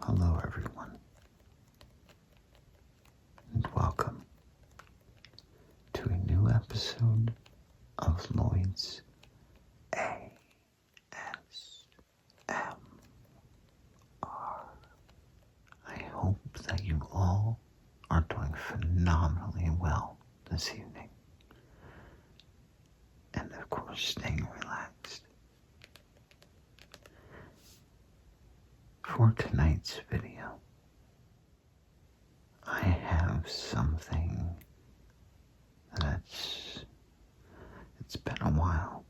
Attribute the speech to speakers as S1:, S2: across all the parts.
S1: Hello everyone, and welcome to a new episode of Lloyd's ASMR. I hope that you all are doing phenomenally well this evening, and of course staying relaxed. For tonight's video, I have something it's been a while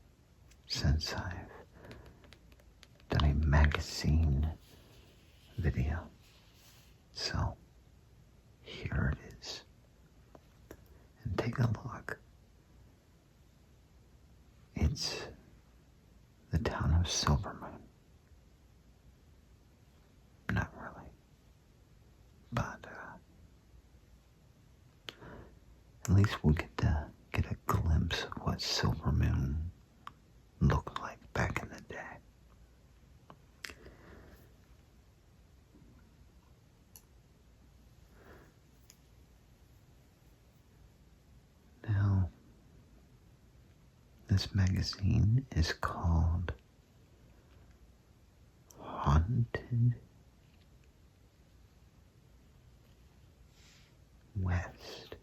S1: since I've done a magazine video. So here it is. And take a look. It's the town of Silvermoon. Not really. But at least we'll get a glimpse of what Silvermoon looked like back in the day. Now, this magazine is called Haunted West.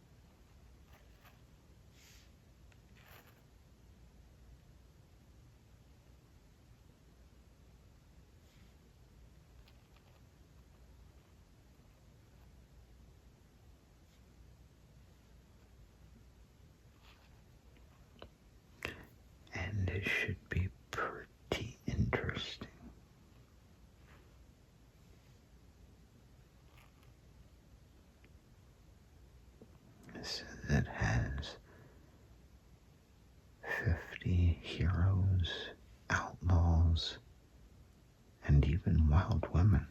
S1: And it should be pretty interesting. It has 50 heroes, outlaws, and even wild women.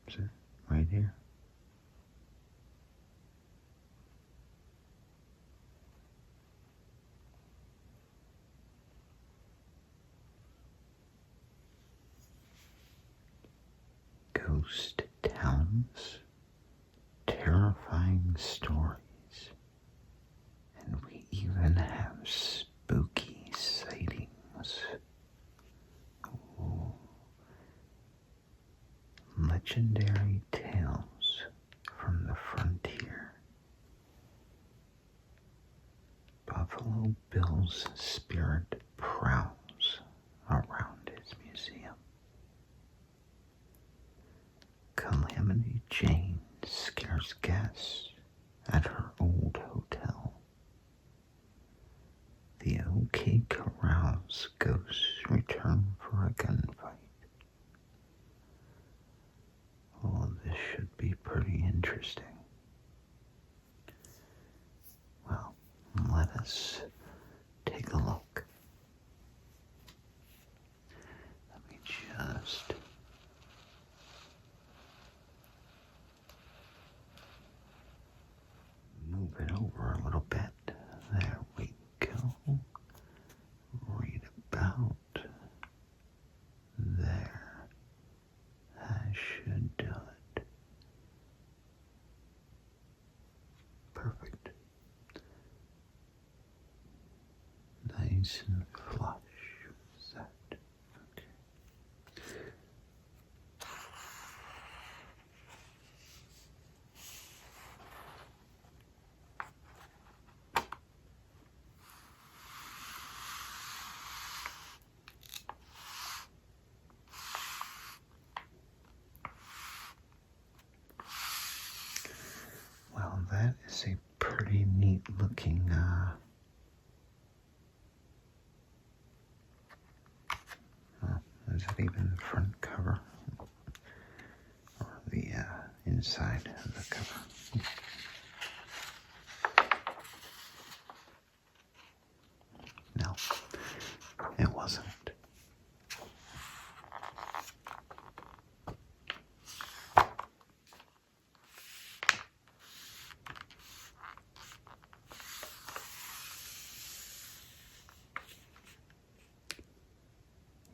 S1: Is it right here? Ghost towns, terrifying stories, and we even have spooky sightings. Ooh. Legendary tales from the frontier. Buffalo Bill's spirit prowls around his museum. Calamity Jane scares guests at her old hotel. The OK Corral's ghosts return for a gunfight. Oh, this should be pretty interesting. Well, let us take a look. Let me just move it over a little bit. There we go. Read about there. That should do it. Perfect. Nice and flush. Set. Okay. Well, that is a pretty neat looking is it even the front cover or the inside of the cover? No, it wasn't.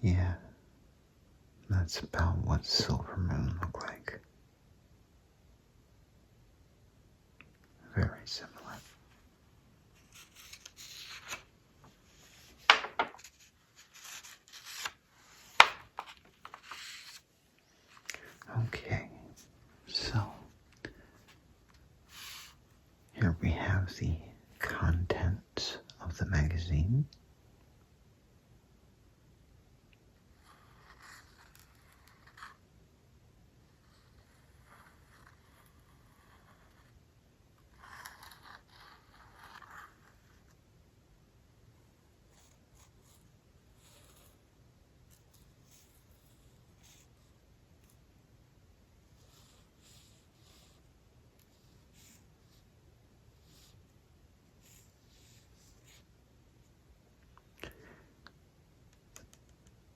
S1: Yeah, that's about what silver moon look like. Very similar. Okay, so here we have the contents of the magazine.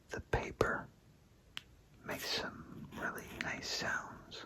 S1: The paper makes some really nice sounds.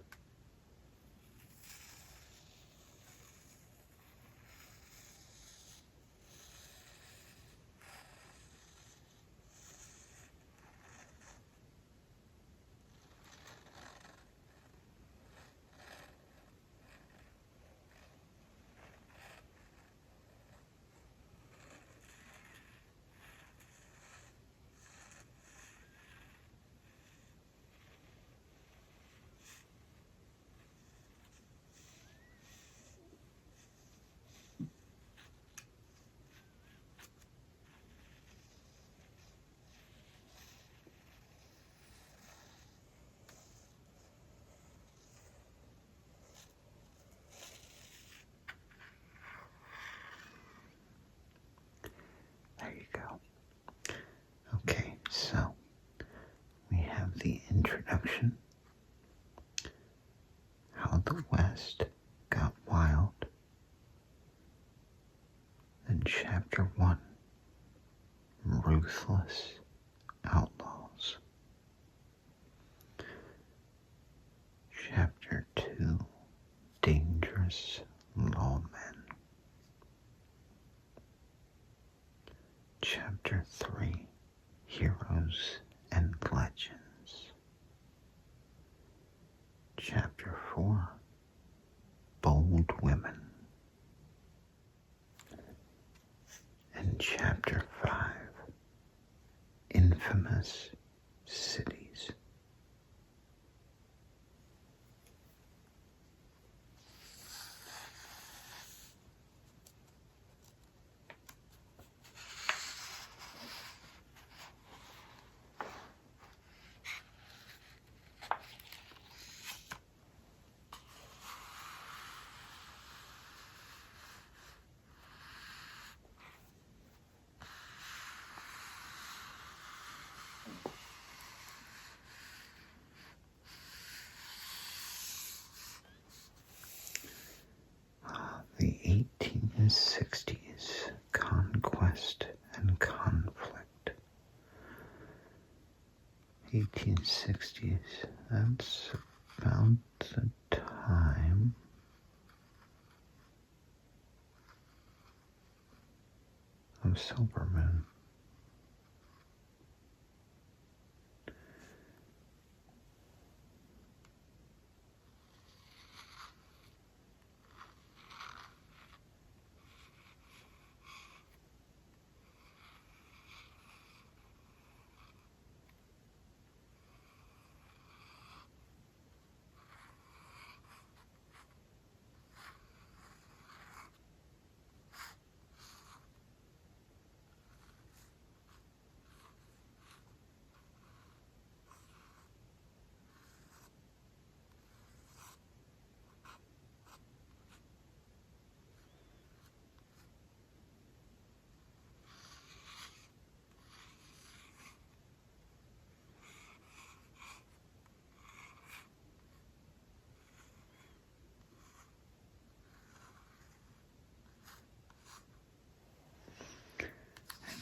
S1: There you go. Okay, so we have the introduction, how the West got wild, then chapter 1, Ruthless, Outlaws. Chapter 2, Dangerous Lawmen. Chapter 3, Heroes and Legends. Chapter 4, Bold Women. And Chapter 5, Infamous Cities. The 1860s, conquest and conflict. 1860s, that's about the time of silver moon.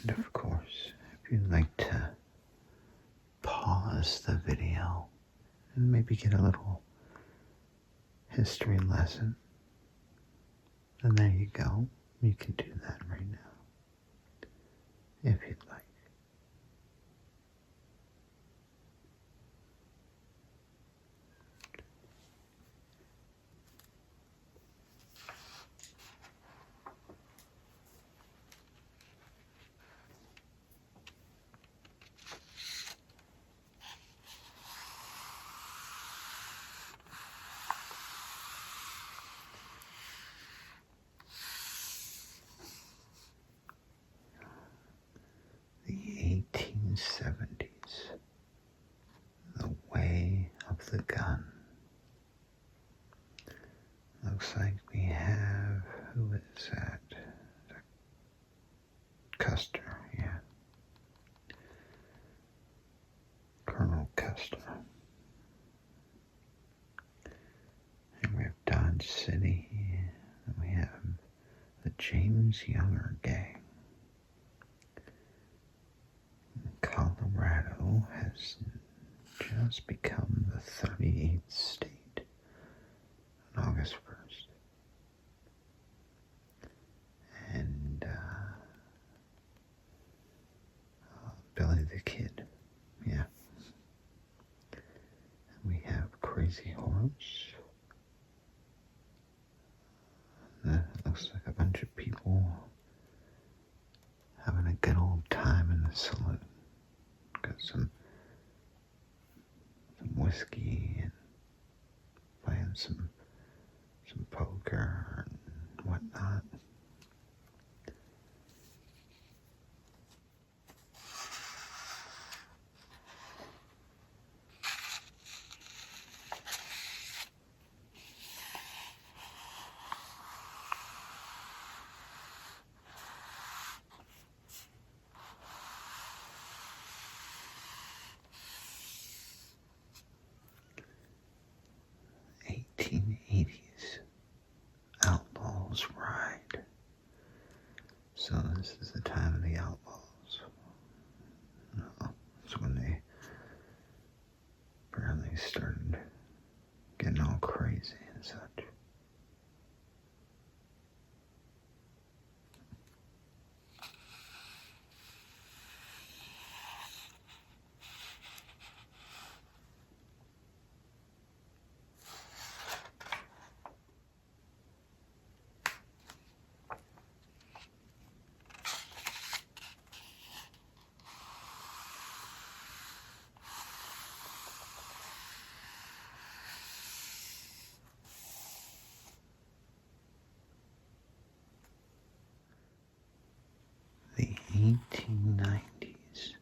S1: And of course, if you'd like to pause the video and maybe get a little history lesson, then there you go. You can do that right now, if you'd like. 1970s. The way of the gun. Looks like we have, who is that? Custer, yeah. Colonel Custer. And we have Dodge City, and we have the James Younger Gang. Colorado has just become the 38th state on August 1st. And Billy the Kid, yeah. And we have Crazy Horse. That looks like a bunch of people having a good old time in the saloon. Got some whiskey and playing some poker and whatnot. Outlaws ride. So this is the time of the outlaws. That's when they apparently started getting all crazy and such. The 1890s,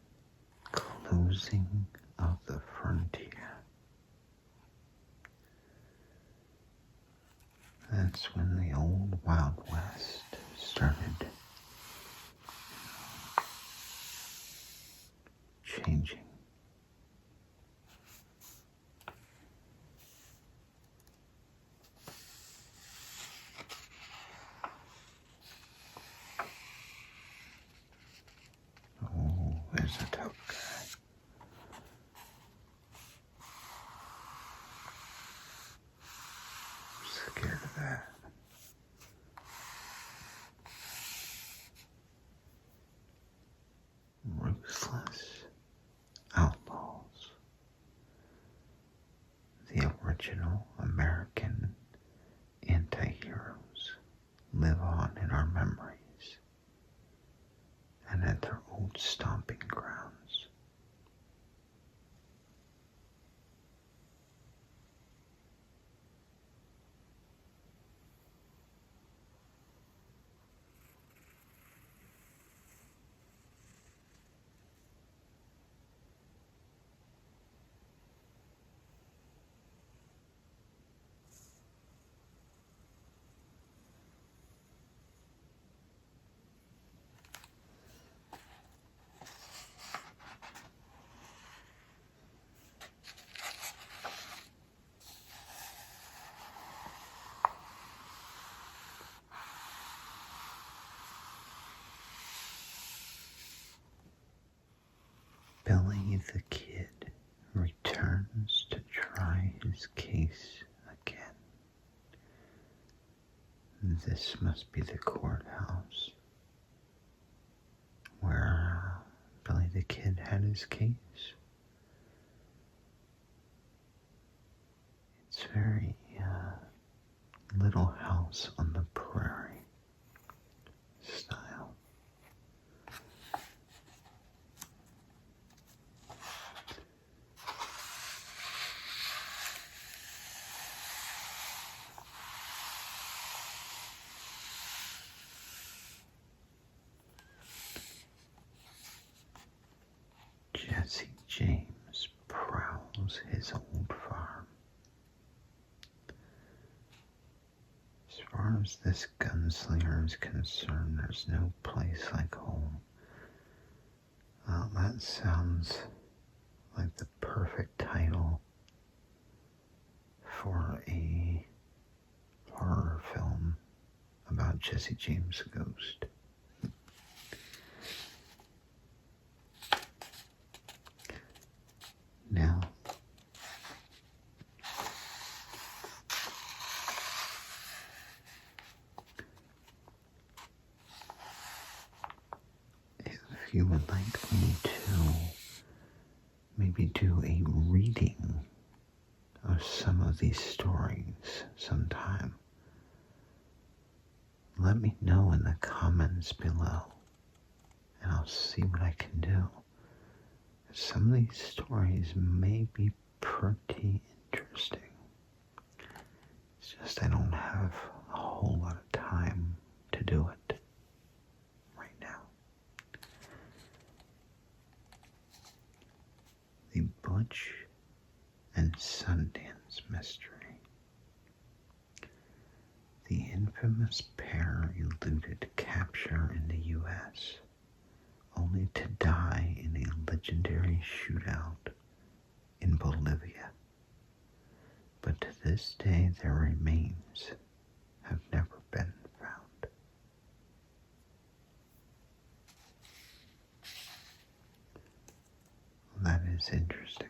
S1: closing of the frontier. That's when the old Wild West started changing. Oh, there's a tough guy. I'm scared of that. Ruthless outlaws. The original American anti-heroes live on in our memories and at their old stomping grounds. Billy the Kid returns to try his case again. This must be the courthouse where Billy the Kid had his case. It's very Little House on the Prairie style. Jesse James prowls his old farm. As far as this gunslinger is concerned, there's no place like home. Well, that sounds like the perfect title for a horror film about Jesse James' ghost. Now, if you would like me to maybe do a reading of some of these stories sometime, let me know in the comments below, and I'll see what I can do. Some of these stories may be pretty interesting. It's just I don't have a whole lot of time to do it right now. The Butch and Sundance Mystery. The infamous pair eluded capture in the U.S., only to die in a legendary shootout in Bolivia. But to this day, their remains have never been found. That is interesting.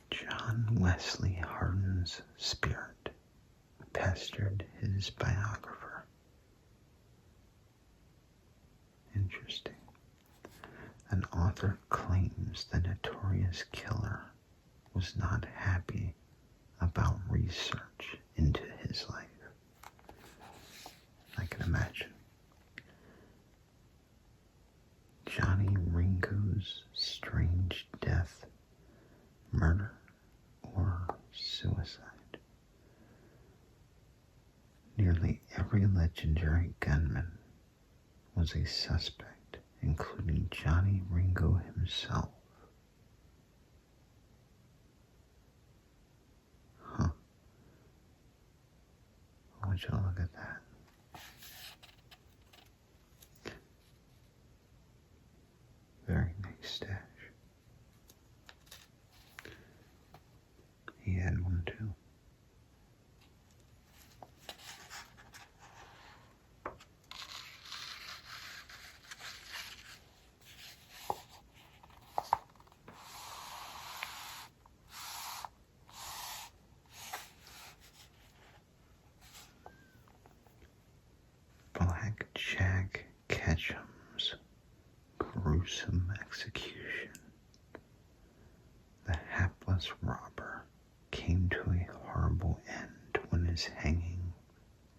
S1: John Wesley Hardin's spirit pestered his biographer. Interesting. An author claims the notorious killer was not happy about research into his life. I can imagine. Johnny Ringo's strange death, murder, or suicide. Nearly every legendary gunman was a suspect, including Johnny Ringo himself. Huh. Would you look at that? Very nice stash. He had one too. Black Jack Ketchum's gruesome execution. The hapless robber came to a horrible end when his hanging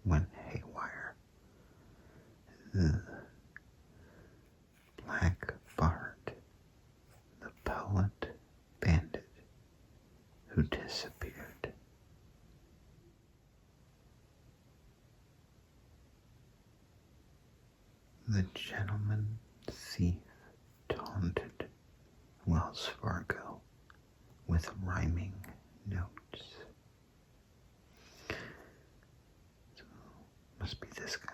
S1: went haywire. Ugh. Black Bart, the poet bandit who disappeared. The gentleman thief taunted Wells Fargo with rhyming notes. So, must be this guy,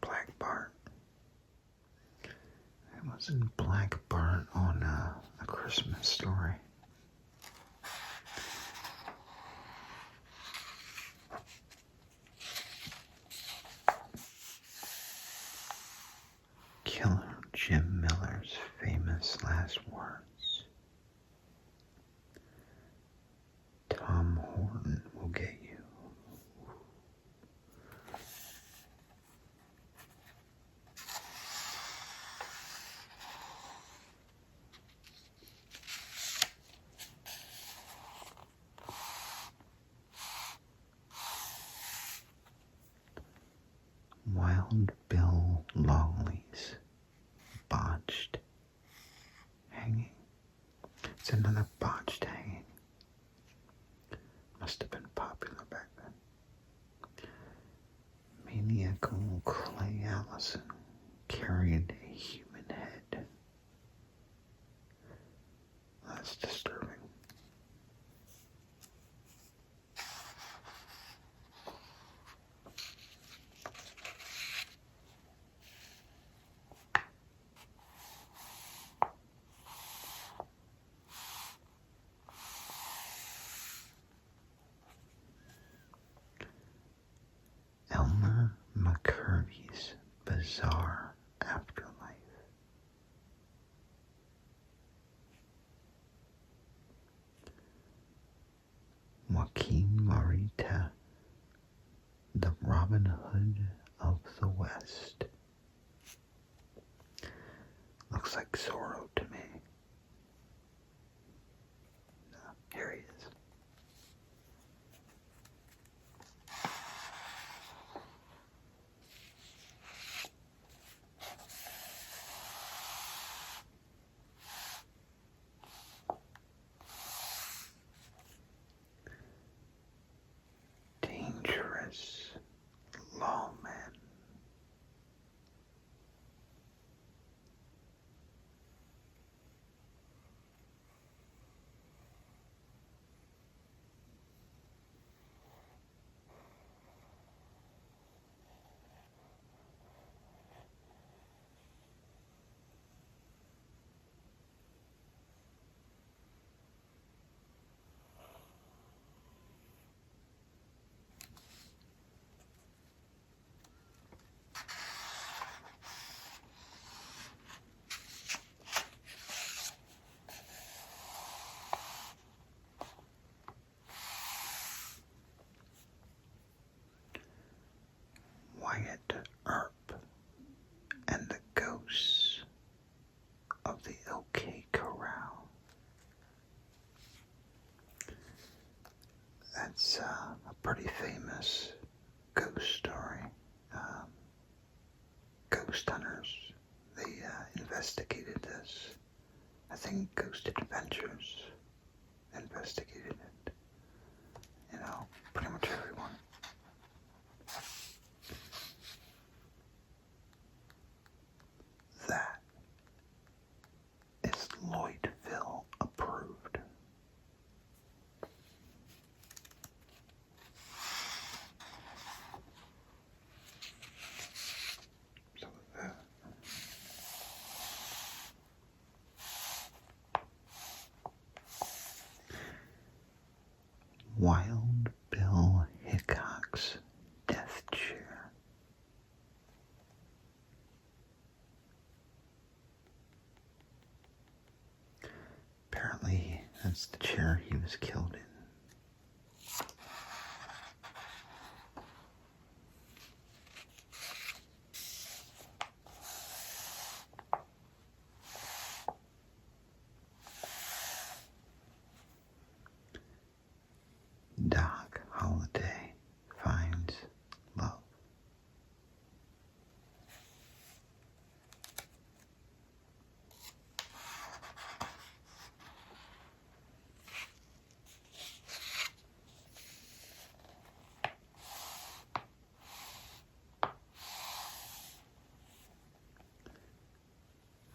S1: Black Bart. It wasn't Black Bart on A Christmas Story. Killer Jim Miller's famous last words. Tom Horton will get you. It's another botched hanging. Must have been popular back then. Maniacal Clay Allison carried a human head. That's disturbing. McCurdy's bizarre afterlife. Joaquin Morita, the Robin Hood of the West. Looks like Zorro to me. Here he is. Dangerous lawmen. Wyatt Earp and the ghosts of the OK Corral. That's a pretty famous ghost story. Ghost hunters, they investigated this. I think Ghost Adventures investigated it. You know, pretty much everyone. That is Lloydville approved. So that. Wild Bill Hickok's death chair. Apparently, that's the chair he was killed in. Doc Holliday finds love.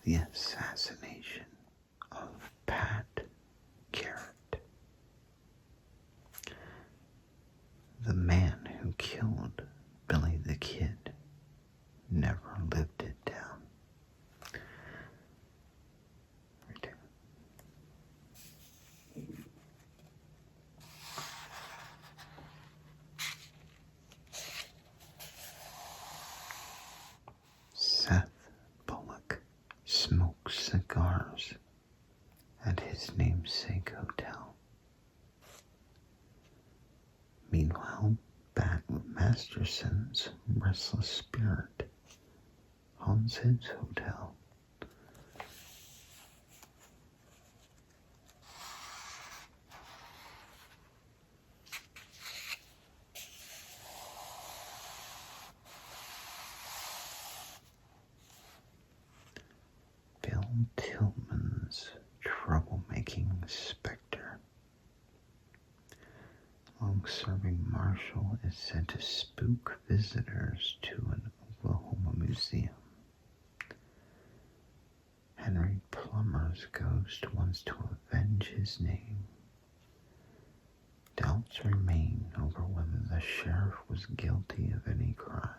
S1: The assassination of Pat Garrett. The man who killed Billy the Kid never lived it down. Right there. Seth Bullock smokes cigars at his namesake hotel. Meanwhile, Bat Masterson's restless spirit haunts his hotel. Bill Tillman's troublemaking is said to spook visitors to an Oklahoma museum. Henry Plummer's ghost wants to avenge his name. Doubts remain over whether the sheriff was guilty of any crimes.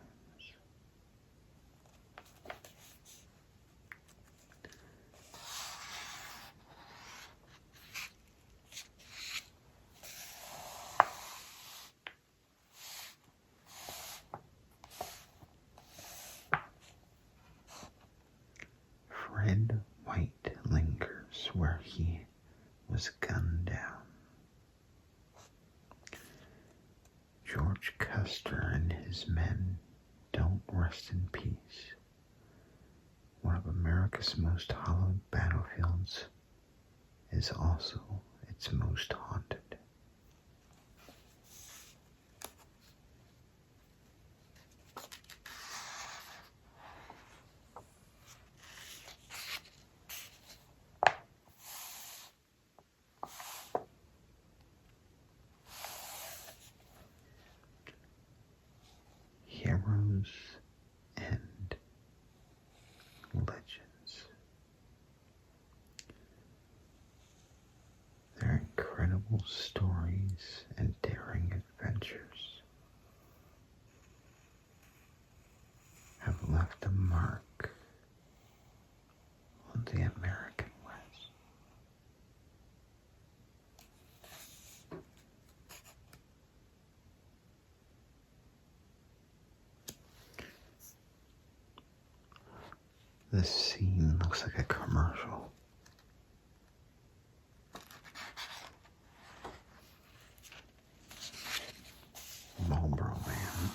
S1: Fred White lingers where he was gunned down. George Custer and his men don't rest in peace. One of America's most hallowed battlefields is also its most haunted. Heroes and legends. Their incredible stories and daring adventures have left a mark on the American West. This scene looks like a commercial. Marlboro Man.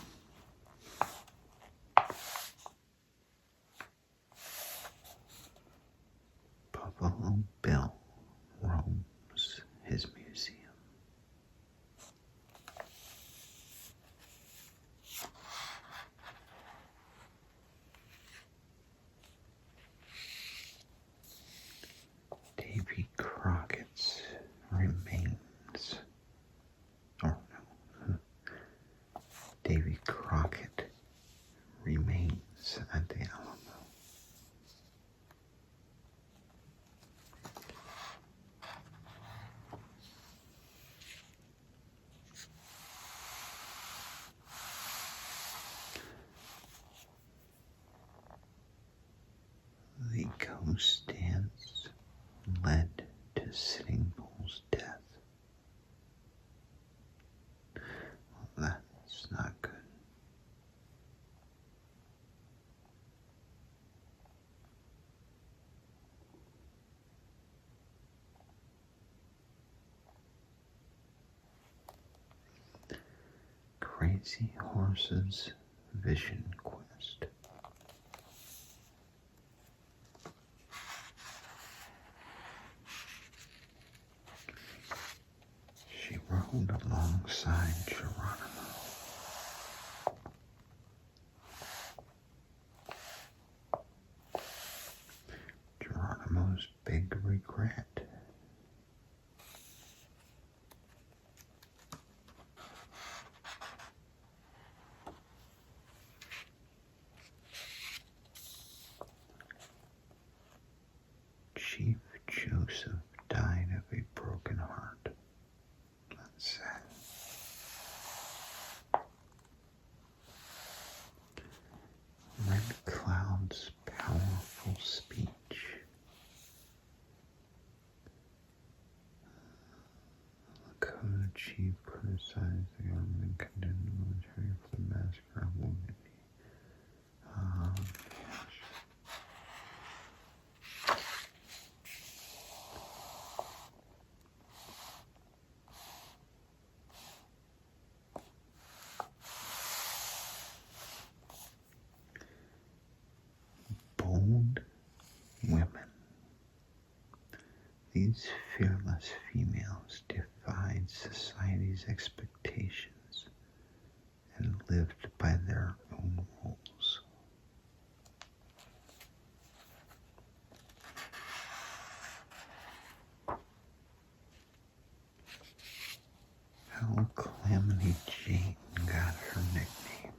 S1: Buffalo Bill roams his museum. Davy Crockett's remains. Oh no. Davy Crockett remains at the Alamo. The ghost dance led to Sitting Bull's death. Well, that's not good. Crazy Horse's Vision Quest. She rode alongside Geronimo. Geronimo's big regret. Chief Joseph died of a broken heart. That's sad. Red Cloud's powerful speech. Lakota chief criticized the government and condemned the military for the massacre of wounded. Gosh. Bold women. These fearless females defied society's expectations and lived by their own rules. How Calamity Jane got her nickname.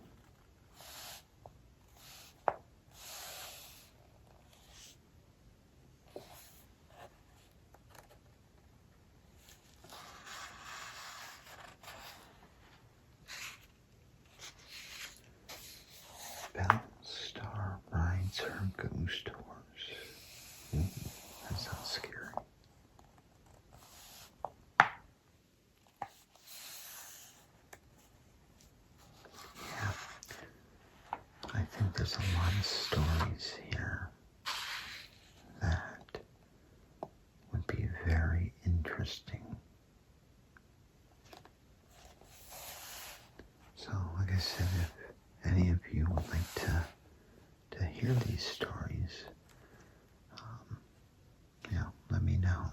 S1: Bellstar rides her ghost horse. Ooh, that sounds scary. Yeah, I think there's a lot of stories here that would be very interesting. So, like I said, if any of you would like to hear these stories, let me know.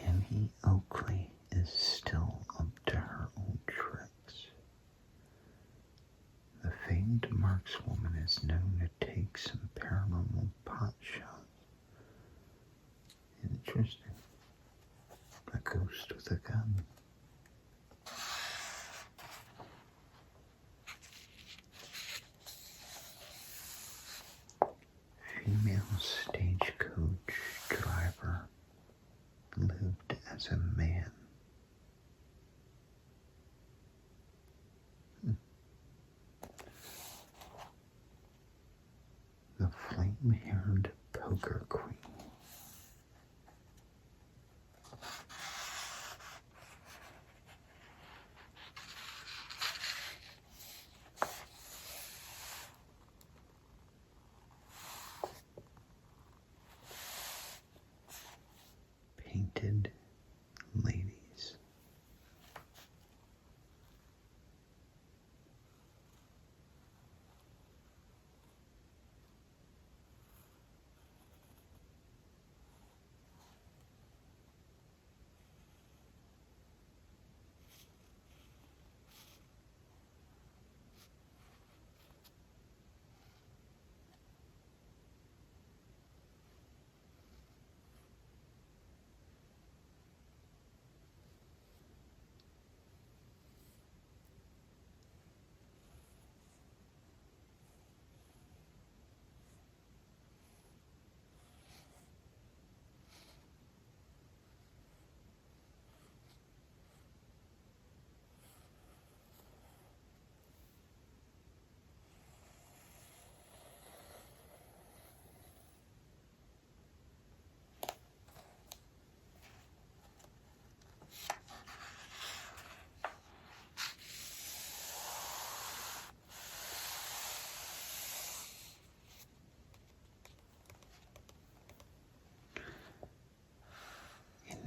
S1: Annie Oakley is still up to her old tricks. The famed markswoman is known to take some paranormal pot shots. Interesting. A ghost with a gun. Female stagecoach driver lived as a man. The flame-haired poker queen. Painted ladies.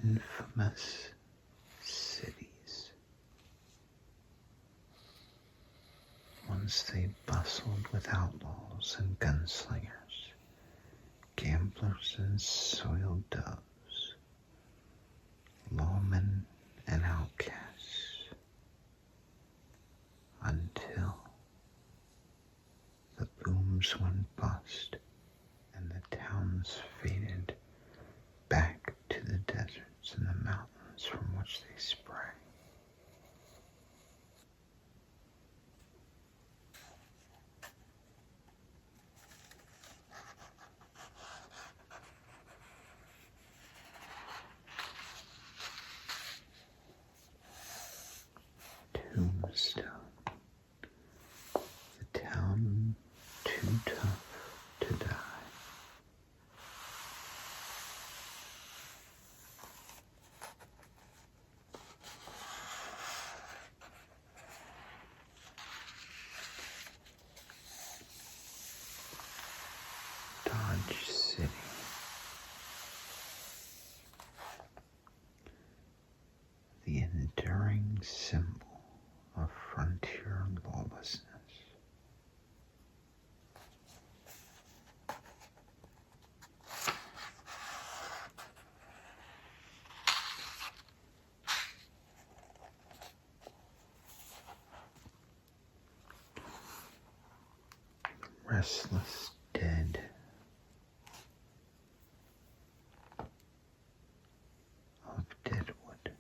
S1: Infamous cities. Once they bustled with outlaws and gunslingers, gamblers and soiled doves, lawmen and outcasts, until the booms went bust and the towns faded back to the deserts and the mountains from which they sprang. Tombstone. The town too tough to die. Dodge City. The enduring symbol of frontier lawlessness. Restless Dead. Of Deadwood.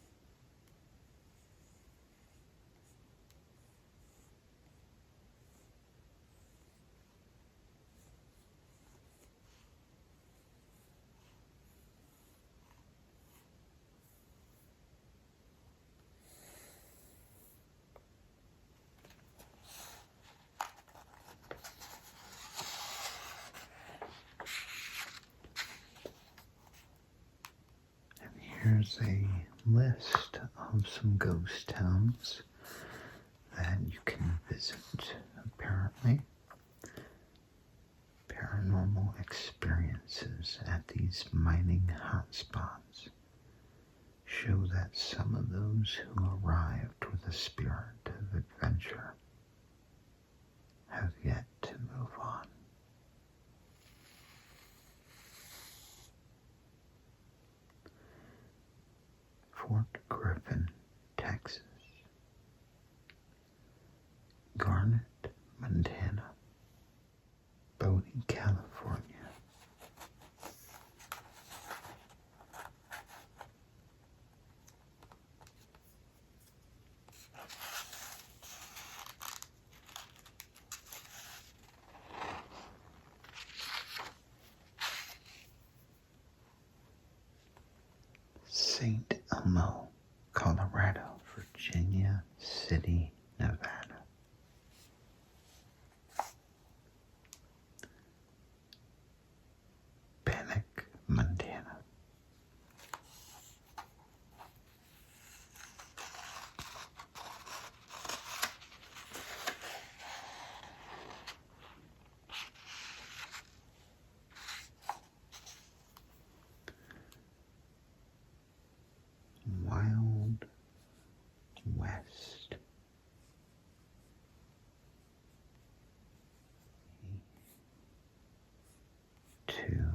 S1: here's a list of some ghost towns that you can visit, apparently. Paranormal experiences at these mining hotspots show that some of those who arrived with a spirit of adventure have yet to move on. Fort Griffin, Texas. Garnet, Montana. Bodie, California. St. Elmo, Colorado, Virginia City, Nevada. Bannock, Montana. Wild West. To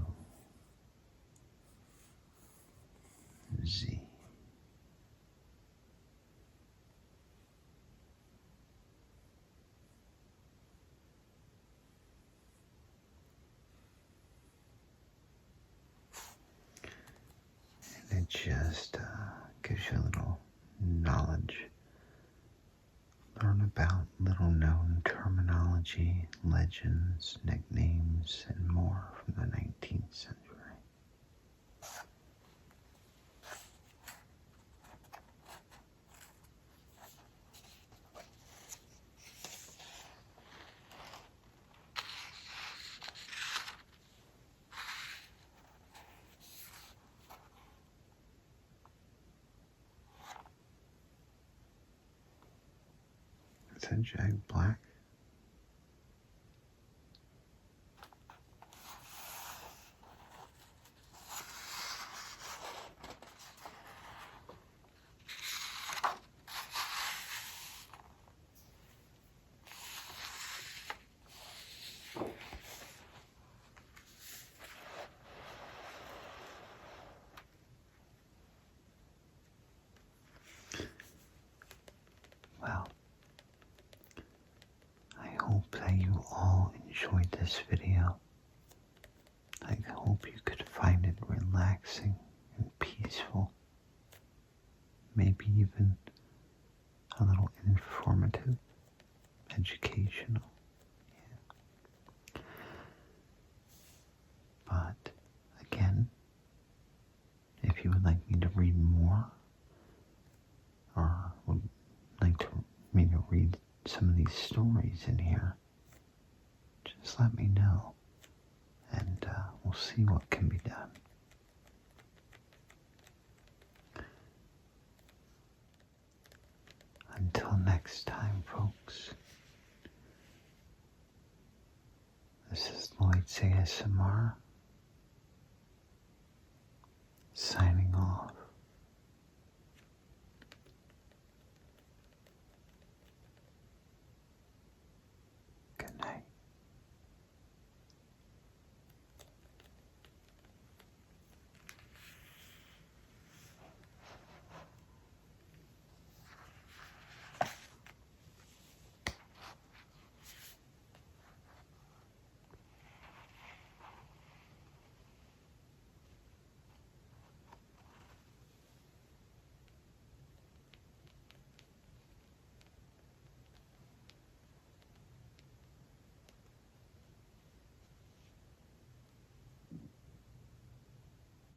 S1: Z. And it just gives you a little knowledge. Learn about little known terminology, legends, nicknames, and more from the 19th century. Is that Jack Black? Well, I hope that you all enjoyed this video. I hope you could find it relaxing and peaceful. Maybe even a little informative, educational. Yeah. But again, if you would like me to read more, or would like me to read some of these stories in here, just let me know, and we'll see what can be done. Until next time, folks, this is Lloyd's ASMR, signing off.